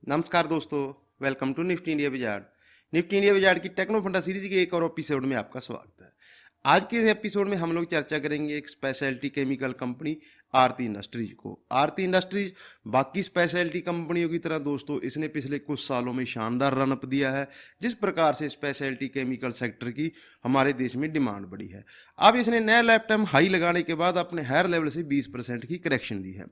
नमस्कार दोस्तों, welcome to Nifty India wizard. Nifty India wizard की टेक्नो फंडा सीरीज के एक और एपिसोड में आपका स्वागत है। आज के इस एपिसोड में हम लोग चर्चा करेंगे एक स्पेशलिटी केमिकल कंपनी आरती इंडस्ट्रीज को। आरती इंडस्ट्रीज बाकी स्पेशलिटी कंपनियों की तरह दोस्तों इसने पिछले कुछ सालों में शानदार रन अप दिया है। जिस प्रकार से स्पेशलिटी केमिकल सेक्टर की हमारे देश में डिमांड बढ़ी है, अब इसने नया लाइफ टाइम हाई लगाने के बाद अपने हायर लेवल से 20% की करेक्शन दी है।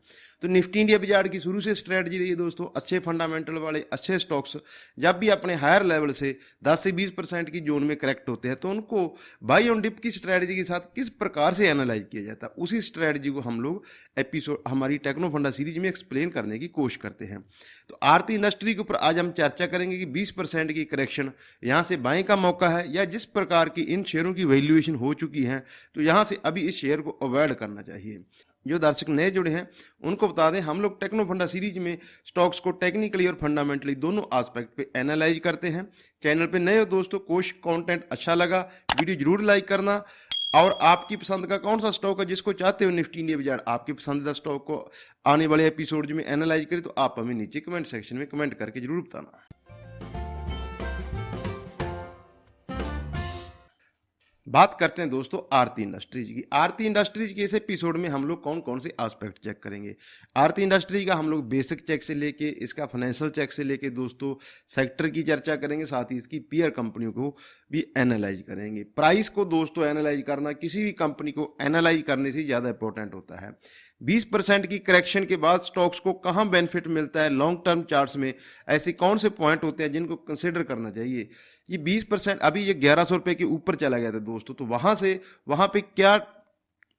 तो निफ्टी इंडिया विजार्ड की शुरू से स्ट्रेटजी रही है दोस्तों, अच्छे फंडामेंटल वाले अच्छे स्टॉक्स जब भी अपने हायर लेवल से 10 से 20% की जोन में करेक्ट होते हैं तो उनको बाई ऑन डिप की स्ट्रेटजी के साथ किस प्रकार से एनालाइज किया जाता है, उसी स्ट्रेटजी को हम लोग एपिसोड हमारी टेक्नो फंडा सीरीज में एक्सप्लेन करने की कोशिश करते हैं। तो आरती इंडस्ट्री के ऊपर आज हम चर्चा करेंगे कि 20% की करेक्शन यहाँ से बाएं का मौका है या जिस प्रकार की इन शेयरों की वैल्यूएशन हो चुकी है तो यहाँ से अभी इस शेयर को अवॉइड करना चाहिए। जो दर्शक नए जुड़े हैं उनको बता दें, हम लोग टेक्नो फंडा सीरीज में स्टॉक्स को टेक्निकली और फंडामेंटली दोनों एस्पेक्ट पे एनालाइज करते हैं। चैनल पे नए हो दोस्तों, कोई कंटेंट अच्छा लगा वीडियो जरूर लाइक करना, और आपकी पसंद का कौन सा स्टॉक है जिसको चाहते हो निफ्टी इंडिया विजार्ड आपके पसंदीदा स्टॉक को आने वाले एपिसोड में एनालाइज करें तो आप हमें नीचे कमेंट सेक्शन में कमेंट करके जरूर बताना। बात करते हैं दोस्तों आरती इंडस्ट्रीज की। आरती इंडस्ट्रीज के इस एपिसोड में हम लोग कौन कौन से एस्पेक्ट चेक करेंगे। आरती इंडस्ट्रीज का हम लोग बेसिक चेक से लेके इसका फाइनेंशियल चेक से लेके दोस्तों सेक्टर की चर्चा करेंगे, साथ ही इसकी पीयर कंपनियों को भी एनालाइज करेंगे। प्राइस को दोस्तों एनालाइज करना किसी भी कंपनी को एनालाइज करने से ज़्यादा इंपॉर्टेंट होता है। 20% की करेक्शन के बाद स्टॉक्स को कहाँ बेनिफिट मिलता है, लॉन्ग टर्म चार्ट्स में ऐसे कौन से पॉइंट होते हैं जिनको कंसिडर करना चाहिए। ये 20% अभी ये 1100 रुपये के ऊपर चला गया था दोस्तों, तो वहाँ पे क्या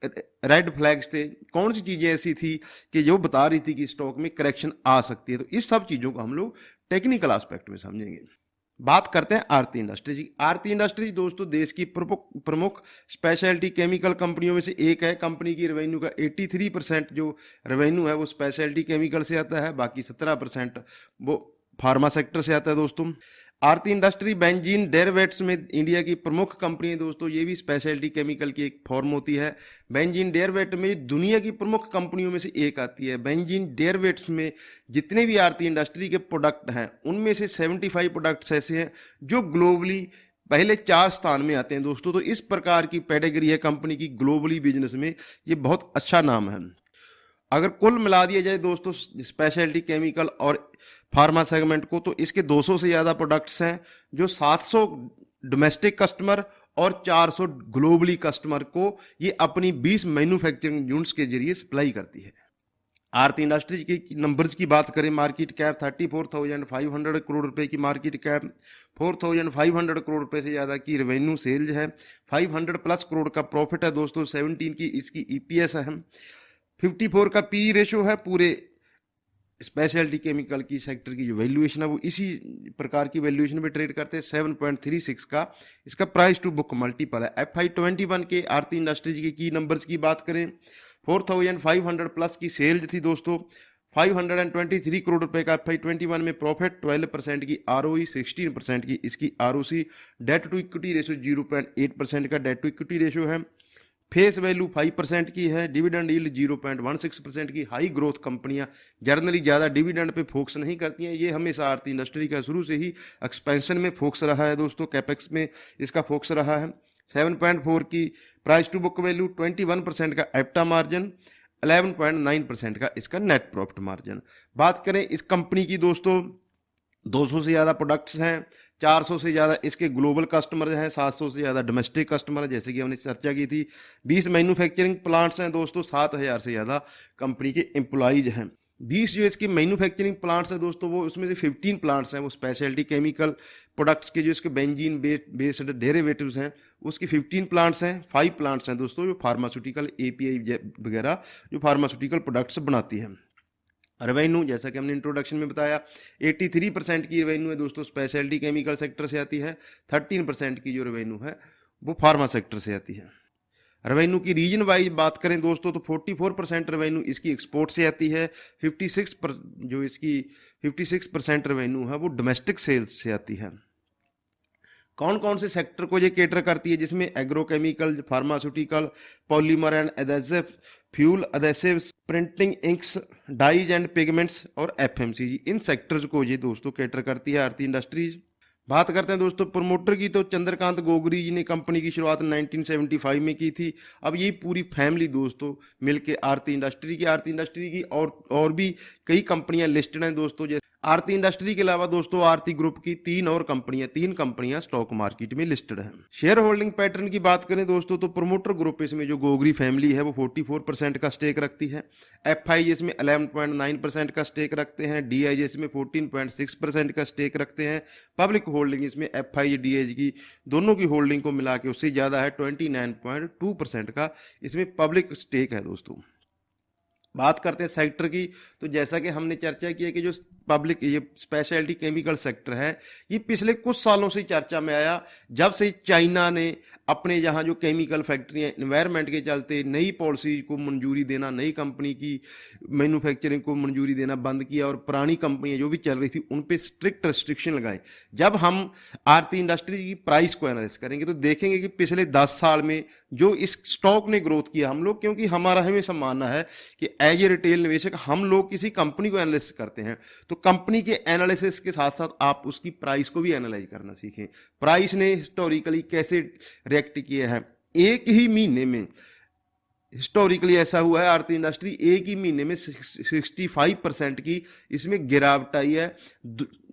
रेड फ्लैग्स थे, कौन सी चीज़ें ऐसी थी कि जो बता रही थी कि स्टॉक में करेक्शन आ सकती है। तो इस सब चीज़ों को हम लोग टेक्निकल एस्पेक्ट में समझेंगे। बात करते हैं आरती इंडस्ट्रीज। आरती इंडस्ट्रीज दोस्तों देश की प्रमुख स्पेशलिटी केमिकल कंपनियों में से एक है। कंपनी की रेवेन्यू का 83% जो रेवेन्यू है वो स्पेशलिटी केमिकल से आता है, बाकी 17% वो फार्मा सेक्टर से आता है दोस्तों। आरती इंडस्ट्री बेंजीन डेरिवेट्स में इंडिया की प्रमुख कंपनी है दोस्तों, ये भी स्पेशलिटी केमिकल की एक फॉर्म होती है। बेंजीन डेरिवेट में दुनिया की प्रमुख कंपनियों में से एक आती है। बेंजीन डेरिवेट्स में जितने भी आरती इंडस्ट्री के प्रोडक्ट हैं उनमें से 75 प्रोडक्ट्स ऐसे हैं जो ग्लोबली पहले 4 स्थान में आते हैं दोस्तों। तो इस प्रकार की पेडिग्री है कंपनी की ग्लोबली बिजनेस में, ये बहुत अच्छा नाम है। अगर कुल मिला दिया जाए दोस्तों स्पेशलिटी केमिकल और फार्मा सेगमेंट को तो इसके 200 से ज़्यादा प्रोडक्ट्स हैं जो 700 डोमेस्टिक कस्टमर और 400 ग्लोबली कस्टमर को ये अपनी 20 मैन्युफैक्चरिंग यूनिट्स के जरिए सप्लाई करती है। आरती इंडस्ट्रीज के नंबर्स की बात करें, मार्केट कैप 34,500 करोड़ रुपए की मार्केट कैप, 4,500 करोड़ रुपए से ज़्यादा की रेवेन्यू सेल्स है, 500 प्लस करोड़ का प्रॉफिट है दोस्तों, 17 की इसकी ईपीएस है, 54 का पी रेशो है। पूरे स्पेशलिटी केमिकल की सेक्टर की जो वैल्यूएशन है वो इसी प्रकार की वैल्यूएशन पे ट्रेड करते हैं। 7.36 का इसका प्राइस टू बुक मल्टीपल है। FY21 के आरती इंडस्ट्रीज के की नंबर्स की बात करें, 4,500 प्लस की सेल्स थी दोस्तों, 523 करोड़ रुपए का FY21 में प्रॉफिट, 12% की ROE, 16% की इसकी ROC, debt to equity ratio 0.8% का डेट टू इक्विटी रेशो है, फेस वैल्यू 5% की है, डिविडेंड यील्ड 0.16% की। हाई ग्रोथ कंपनियां जनरली ज़्यादा डिविडेंड पे फोकस नहीं करती हैं, ये हमेशा आरती इंडस्ट्री का शुरू से ही एक्सपेंशन में फोकस रहा है दोस्तों, कैपेक्स में इसका फोकस रहा है। 7.4 की प्राइस टू बुक वैल्यू, 21% का एप्टा मार्जिन, 11.9% का इसका नेट प्रॉफिट मार्जिन। बात करें इस कंपनी की दोस्तों, 200 से ज़्यादा प्रोडक्ट्स हैं, 400 से ज़्यादा इसके ग्लोबल कस्टमर हैं, 700 से ज़्यादा डोमेस्टिक कस्टमर हैं जैसे कि हमने चर्चा की थी, 20 मैन्युफैक्चरिंग प्लांट्स हैं दोस्तों, 7,000 से ज़्यादा कंपनी के एम्प्लॉइज हैं। 20 जो इसके मैन्युफैक्चरिंग प्लांट्स हैं दोस्तों वो उसमें से 15 प्लांट्स हैं वो स्पेशलिटी केमिकल प्रोडक्ट्स के जो इसके बेंजीन बेस्ड डेरिवेटिव्स हैं उसकी 15 प्लांट्स हैं। 5 प्लांट्स हैं दोस्तों जो फार्मास्यूटिकल API वगैरह जो फार्मास्यूटिकल प्रोडक्ट्स बनाती हैं। रेवेन्यू जैसा कि हमने इंट्रोडक्शन में बताया 83% की रेवेन्यू है दोस्तों स्पेशलिटी केमिकल सेक्टर से आती है, 13% की जो रेवेन्यू है वो फार्मा सेक्टर से आती है। रेवेन्यू की रीजन वाइज बात करें दोस्तों तो 44% रेवेन्यू इसकी एक्सपोर्ट से आती है, 56% रेवेन्यू है वो डोमेस्टिक सेल्स से आती है। कौन कौन से सेक्टर को ये केटर करती है, जिसमें agrochemical, pharmaceutical, polymer and adhesive, fuel adhesives, printing inks, dyes and pigments और एफएमसीजी, इन सेक्टर्स को ये दोस्तों केटर करती है आरती इंडस्ट्रीज। बात करते हैं दोस्तों प्रमोटर की, तो चंद्रकांत गोगरी जी ने कंपनी की शुरुआत 1975 में की थी। अब ये पूरी फैमिली दोस्तों मिलके आरती इंडस्ट्री की और भी कई कंपनियां लिस्टेड हैं दोस्तों। जैसे आरती इंडस्ट्री के अलावा दोस्तों आरती ग्रुप की तीन कंपनियां स्टॉक मार्केट में लिस्टेड हैं। शेयर होल्डिंग पैटर्न की बात करें दोस्तों, तो प्रमोटर ग्रुप इसमें जो गोगरी फैमिली है वो 44% का स्टेक रखती है। एफआई इसमें 11.9% का स्टेक रखते हैं। डीआईजी इसमें 14.6% का स्टेक रखते हैं। पब्लिक होल्डिंग इसमें एफआई डीआईजी की दोनों की होल्डिंग को मिला के उससे ज़्यादा है, 29.2% का इसमें पब्लिक स्टेक है दोस्तों। बात करते हैं सेक्टर की, तो जैसा कि हमने चर्चा की है कि जो पब्लिक ये स्पेशलिटी केमिकल सेक्टर है, ये पिछले कुछ सालों से चर्चा में आया, जब से चाइना ने अपने यहाँ जो केमिकल फैक्ट्रियाँ एनवायरनमेंट के चलते नई पॉलिसी को मंजूरी देना, नई कंपनी की मैन्युफैक्चरिंग को मंजूरी देना बंद किया और पुरानी कंपनियाँ जो भी चल रही थी उन पे स्ट्रिक्ट रेस्ट्रिक्शन लगाए। जब हम आरती इंडस्ट्री की प्राइस को एनालाइज करेंगे तो देखेंगे कि पिछले 10 साल में जो इस स्टॉक ने ग्रोथ किया, हम लोग, क्योंकि हमारा हमेशा मानना है कि एज ए रिटेल निवेशक हम लोग किसी कंपनी को एनालिसिस करते हैं, तो कंपनी के एनालिसिस के साथ साथ आप उसकी प्राइस को भी एनालाइज करना सीखें। प्राइस ने हिस्टोरिकली कैसे रिएक्ट किया है। एक ही महीने में हिस्टोरिकली ऐसा हुआ है, आरती इंडस्ट्री एक ही महीने में 65% की इसमें गिरावट आई है।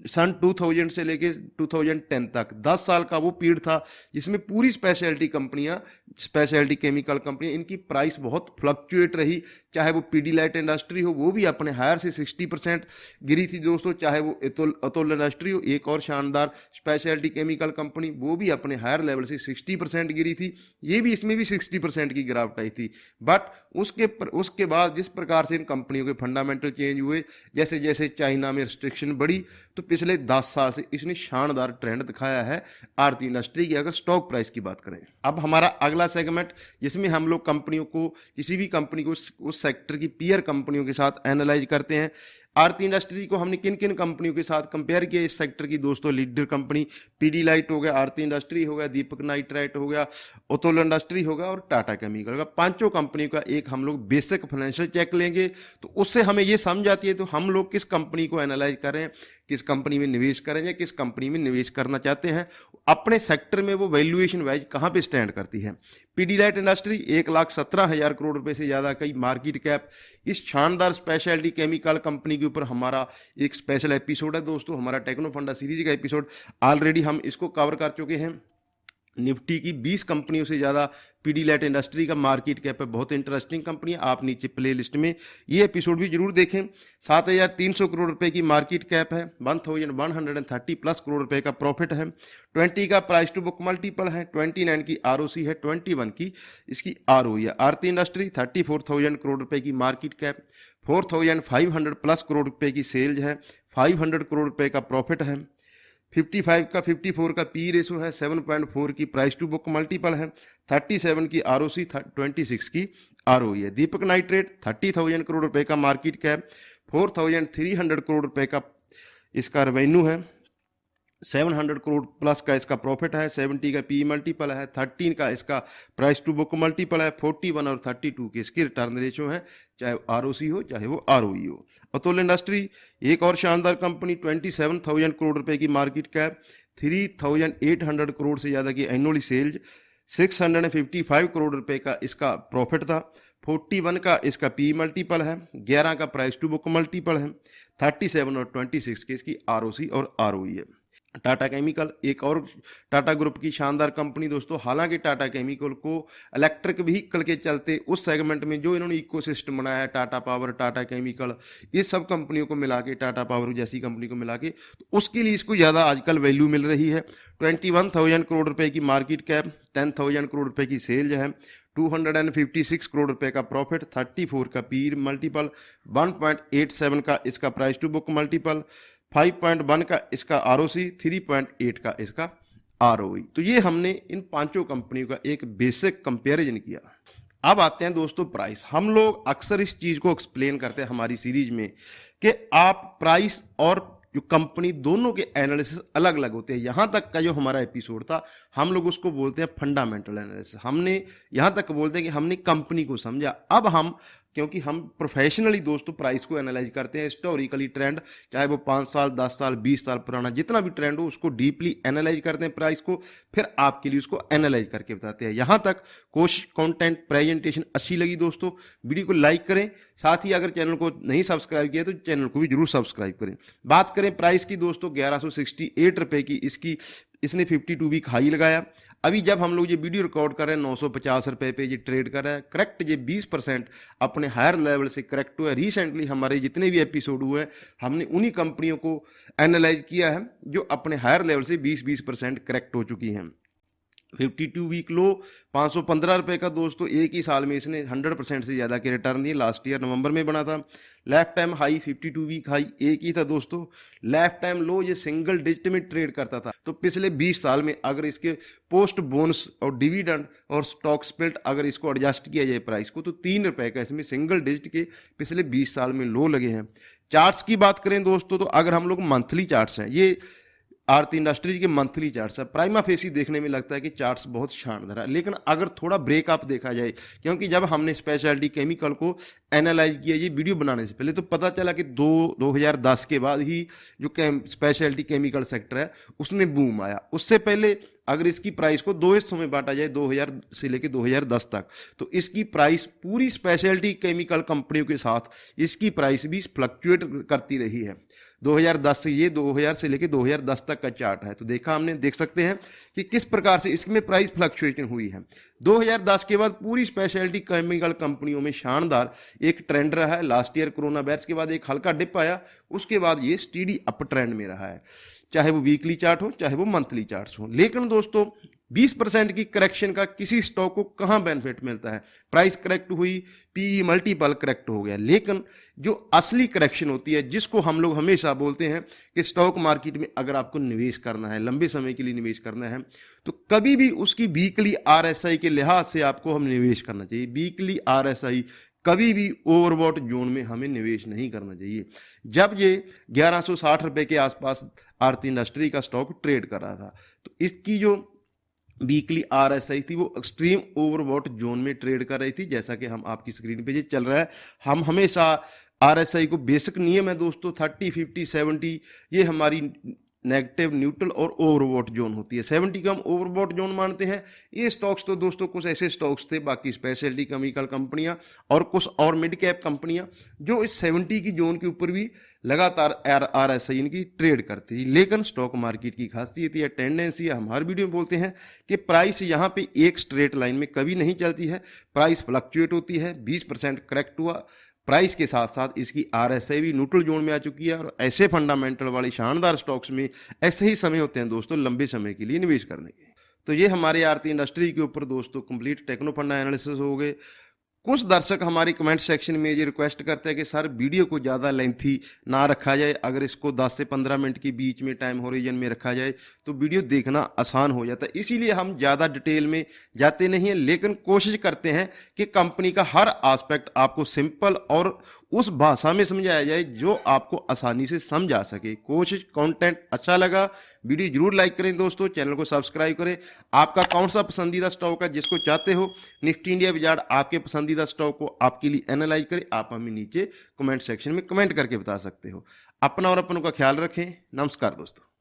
सन 2000 से लेके 2010 तक 10 साल का वो पीरियड था जिसमें पूरी स्पेशलिटी कंपनियां, स्पेशलिटी केमिकल कंपनियां, इनकी प्राइस बहुत फ्लक्चुएट रही। चाहे वो पीडीलाइट इंडस्ट्री हो, वो भी अपने हायर से 60% गिरी थी दोस्तों। चाहे वो अतुल इंडस्ट्री हो, एक और शानदार स्पेशलिटी केमिकल कंपनी, वो भी अपने हायर लेवल से 60% गिरी थी। ये भी, इसमें भी 60% की गिरावट आई थी। बट उसके बाद जिस प्रकार से इन कंपनियों के फंडामेंटल चेंज हुए, जैसे जैसे चाइना में रिस्ट्रिक्शन बढ़ी, तो पिछले 10 साल से इसने शानदार ट्रेंड दिखाया है आरती इंडस्ट्री की, अगर स्टॉक प्राइस की बात करें। अब हमारा अगला सेगमेंट, जिसमें हम लोग कंपनियों को, किसी भी कंपनी को उस सेक्टर की पीयर कंपनियों के साथ एनालाइज करते हैं। आरती इंडस्ट्री को हमने किन किन कंपनियों के साथ कंपेयर किया इस सेक्टर की दोस्तों। लीडर कंपनी पीडीलाइट हो गया, आरती इंडस्ट्री हो गया, दीपक नाइट्राइट हो गया, अतुल इंडस्ट्री हो गया और टाटा केमिकल होगा। पांचों कंपनी का एक हम लोग बेसिक फाइनेंशियल चेक लेंगे, तो उससे हमें ये समझ आती है तो हम लोग किस कंपनी को एनालाइज करें, किस कंपनी में निवेश करें या किस कंपनी में निवेश करना चाहते हैं, अपने सेक्टर में वो वैल्यूएशन वाइज कहाँ पे स्टैंड करती है। पीडीलाइट इंडस्ट्री 1,17,000 करोड़ रुपए से ज़्यादा की मार्केट कैप। इस शानदार स्पेशलिटी केमिकल कंपनी के ऊपर हमारा एक स्पेशल एपिसोड है दोस्तों, हमारा टेक्नो फंडा सीरीज का एपिसोड ऑलरेडी हम इसको कवर कर चुके हैं। निफ्टी की 20 कंपनियों से ज़्यादा पीडीलाइट इंडस्ट्री का मार्केट कैप है, बहुत इंटरेस्टिंग कंपनी है। आप नीचे प्ले लिस्ट में ये एपिसोड भी जरूर देखें। 7,300 करोड़ रुपए की मार्केट कैप है, 1,130 प्लस करोड़ रुपए का प्रॉफिट है, 20 का प्राइस टू बुक मल्टीपल है, 29 की आरओसी है, 21 की इसकी आरओई है। आरती इंडस्ट्री 34,000 करोड़ रुपए की मार्केट कैप, 4,500 प्लस करोड़ रुपए की सेल्स है, 500 करोड़ रुपए का प्रॉफिट है, 54 का पी रेशो है, 7.4 की प्राइस टू बुक मल्टीपल है, 37 की आरओसी, 26 की आरओई है। दीपक नाइट्रेट 30,000 करोड़ रुपए का मार्केट कैप, 4,300 करोड़ रुपए का इसका रेवेन्यू है, 700 करोड़ प्लस का इसका प्रॉफिट है, 70 का पी मल्टीपल है, 13 का इसका प्राइस टू बुक मल्टीपल है, 41 और 32 के इसके रिटर्न रेशो है, चाहे आरओसी हो चाहे वो आरओई हो। अतुल इंडस्ट्री एक और शानदार कंपनी, 27,000 करोड़ रुपए की मार्केट कैप, 3,800 करोड़ से ज़्यादा की एनुअली सेल्स, 655 करोड़ रुपए का इसका प्रॉफिट था, 41 का इसका पी मल्टीपल है, 11 का प्राइस टू बुक मल्टीपल है, 37 और 26 के इसकी आरओसी और आरओई है। टाटा केमिकल एक और टाटा ग्रुप की शानदार कंपनी दोस्तों। हालांकि टाटा केमिकल को इलेक्ट्रिक व्हीकल के चलते उस सेगमेंट में जो इन्होंने इकोसिस्टम बनाया है, टाटा पावर, टाटा केमिकल, ये सब कंपनियों को मिला के, टाटा पावर जैसी कंपनी को मिला के, तो उसके लिए इसको ज़्यादा आजकल वैल्यू मिल रही है। 21,000 करोड़ रुपए की मार्केट कैप, 10,000 करोड़ रुपए की सेल्स है, 256 करोड़ रुपए का प्रॉफिट, 34 का पी मल्टीपल, 1.87 का इसका प्राइस टू बुक मल्टीपल, 5.1 का इसका आरओसी, 3.8 का इसका आरओई। तो ये हमने इन पांचों कंपनियों का एक बेसिक कंपैरिजन किया। अब आते हैं दोस्तों प्राइस। हम लोग अक्सर इस चीज को एक्सप्लेन करते हैं हमारी सीरीज में कि आप प्राइस और जो कंपनी, दोनों के एनालिसिस अलग अलग होते हैं। यहाँ तक का जो हमारा एपिसोड था, हम लोग उसको बोलते हैं फंडामेंटल एनालिसिस। हमने यहाँ तक बोलते हैं कि हमने कंपनी को समझा। अब हम, क्योंकि हम प्रोफेशनली दोस्तों प्राइस को एनालाइज करते हैं, हिस्टोरिकली ट्रेंड, चाहे वो 5 साल 10 साल 20 साल पुराना जितना भी ट्रेंड हो, उसको डीपली एनालाइज करते हैं प्राइस को, फिर आपके लिए उसको एनालाइज करके बताते हैं। यहाँ तक कोशिश, कंटेंट, प्रेजेंटेशन अच्छी लगी दोस्तों, वीडियो को लाइक करें। साथ ही अगर चैनल को नहीं सब्सक्राइब किया तो चैनल को भी जरूर सब्सक्राइब करें। बात करें प्राइस की दोस्तों, 1168 रुपये की इसने 52 वीक हाई लगाया। अभी जब हम लोग ये वीडियो रिकॉर्ड कर रहे हैं 950 रुपये पे ये ट्रेड कर रहा है। करेक्ट ये 20% अपने हायर लेवल से करेक्ट हुआ है। रिसेंटली हमारे जितने भी एपिसोड हुए हैं, हमने उन्हीं कंपनियों को एनालाइज किया है जो अपने हायर लेवल से 20% करेक्ट हो चुकी हैं। 52 वीक लो 515 रुपये का दोस्तों, एक ही साल में इसने 100% से ज़्यादा के रिटर्न दिए। लास्ट ईयर नवंबर में बना था। Left time high 52 week high एक ही था दोस्तों। लेफ्ट टाइम लो ये सिंगल डिजिट में ट्रेड करता था। तो पिछले 20 साल में अगर इसके पोस्ट बोनस और डिविडेंड और स्टॉक स्प्लिट अगर इसको एडजस्ट किया जाए प्राइस को, तो 3 रुपये का इसमें सिंगल डिजिट के पिछले 20 साल में लो लगे हैं। चार्ट्स की बात करें दोस्तों, तो अगर हम लोग मंथली चार्ट्स हैं, ये आरती इंडस्ट्रीज के मंथली चार्ट्स है। प्राइमा फेसी देखने में लगता है कि चार्ट्स बहुत शानदार है, लेकिन अगर थोड़ा ब्रेकअप देखा जाए, क्योंकि जब हमने स्पेशलिटी केमिकल को एनालाइज किया ये वीडियो बनाने से पहले, तो पता चला कि 2010 के बाद ही जो स्पेशलिटी केमिकल सेक्टर है उसमें बूम आया। उससे पहले अगर इसकी प्राइस को दो हिस्सों में बांटा जाए 2000 से लेकर 2010 तक, तो इसकी प्राइस पूरी स्पेशलिटी केमिकल कंपनियों के साथ इसकी प्राइस भी फ्लक्चुएट करती रही है। 2010 से ये 2000 से लेकर 2010 तक का चार्ट है, तो देखा हमने, देख सकते हैं कि किस प्रकार से इसमें प्राइस फ्लक्चुएशन हुई है। 2010 के बाद पूरी स्पेशलिटी केमिकल कंपनियों में शानदार एक ट्रेंड रहा है। लास्ट ईयर कोरोना वायरस के बाद एक हल्का डिप आया, उसके बाद ये स्टीडी अप ट्रेंड में रहा है, चाहे वो वीकली चार्ट हो चाहे वो मंथली चार्ट्स हो। लेकिन दोस्तों 20% की करेक्शन का किसी स्टॉक को कहाँ बेनिफिट मिलता है? प्राइस करेक्ट हुई, पीई मल्टीपल करेक्ट हो गया, लेकिन जो असली करेक्शन होती है, जिसको हम लोग हमेशा बोलते हैं कि स्टॉक मार्केट में अगर आपको निवेश करना है, लंबे समय के लिए निवेश करना है, तो कभी भी उसकी वीकली आरएसआई के लिहाज से आपको हम निवेश करना चाहिए। वीकली आरएसआई कभी भी ओवरबॉट जोन में हमें निवेश नहीं करना चाहिए। जब ये 1160 रुपये के आसपास आरती इंडस्ट्री का स्टॉक ट्रेड कर रहा था, तो इसकी जो वीकली आरएसआई थी वो एक्सट्रीम ओवरबॉट जोन में ट्रेड कर रही थी। जैसा कि हम आपकी स्क्रीन पे ये चल रहा है, हम हमेशा आरएसआई को, बेसिक नियम है दोस्तों 30 50 70, ये हमारी नेगेटिव, न्यूट्रल और ओवरबॉट जोन होती है। 70 को हम ओवरबॉट जोन मानते हैं। ये स्टॉक्स तो दोस्तों कुछ ऐसे स्टॉक्स थे, बाकी स्पेशलिटी केमिकल कंपनियां और कुछ और मिड कैप कंपनियां, जो इस 70 की जोन के ऊपर भी लगातार आरएसआई इनकी ट्रेड करती है। लेकिन स्टॉक मार्केट की खासियत या टेंडेंसी है, हम हर वीडियो में बोलते हैं कि प्राइस यहाँ पे एक स्ट्रेट लाइन में कभी नहीं चलती है, प्राइस फ्लक्चुएट होती है। 20% करेक्ट हुआ, प्राइस के साथ साथ इसकी आरएसआई भी न्यूट्रल जोन में आ चुकी है। और ऐसे फंडामेंटल वाले शानदार स्टॉक्स में ऐसे ही समय होते हैं दोस्तों लंबे समय के लिए निवेश करने के। तो ये हमारे आरती इंडस्ट्री के ऊपर दोस्तों कंप्लीट टेक्नो फंडा एनालिसिस हो गए। कुछ दर्शक हमारे कमेंट सेक्शन में ये रिक्वेस्ट करते हैं कि सर वीडियो को ज़्यादा लेंथी ना रखा जाए, अगर इसको 10 से 15 मिनट के बीच में टाइम होरिजन में रखा जाए तो वीडियो देखना आसान हो जाता है। इसीलिए हम ज़्यादा डिटेल में जाते नहीं हैं, लेकिन कोशिश करते हैं कि कंपनी का हर एस्पेक्ट आपको सिंपल और उस भाषा में समझाया जाए जो आपको आसानी से समझ आ सके। कोशिश, कंटेंट अच्छा लगा वीडियो जरूर लाइक करें दोस्तों, चैनल को सब्सक्राइब करें। आपका कौन सा पसंदीदा स्टॉक है जिसको चाहते हो निफ्टी इंडिया विजार्ड आपके पसंदीदा स्टॉक को आपके लिए एनालाइज करें, आप हमें नीचे कमेंट सेक्शन में कमेंट करके बता सकते हो। अपना और अपनों का ख्याल रखें। नमस्कार दोस्तों।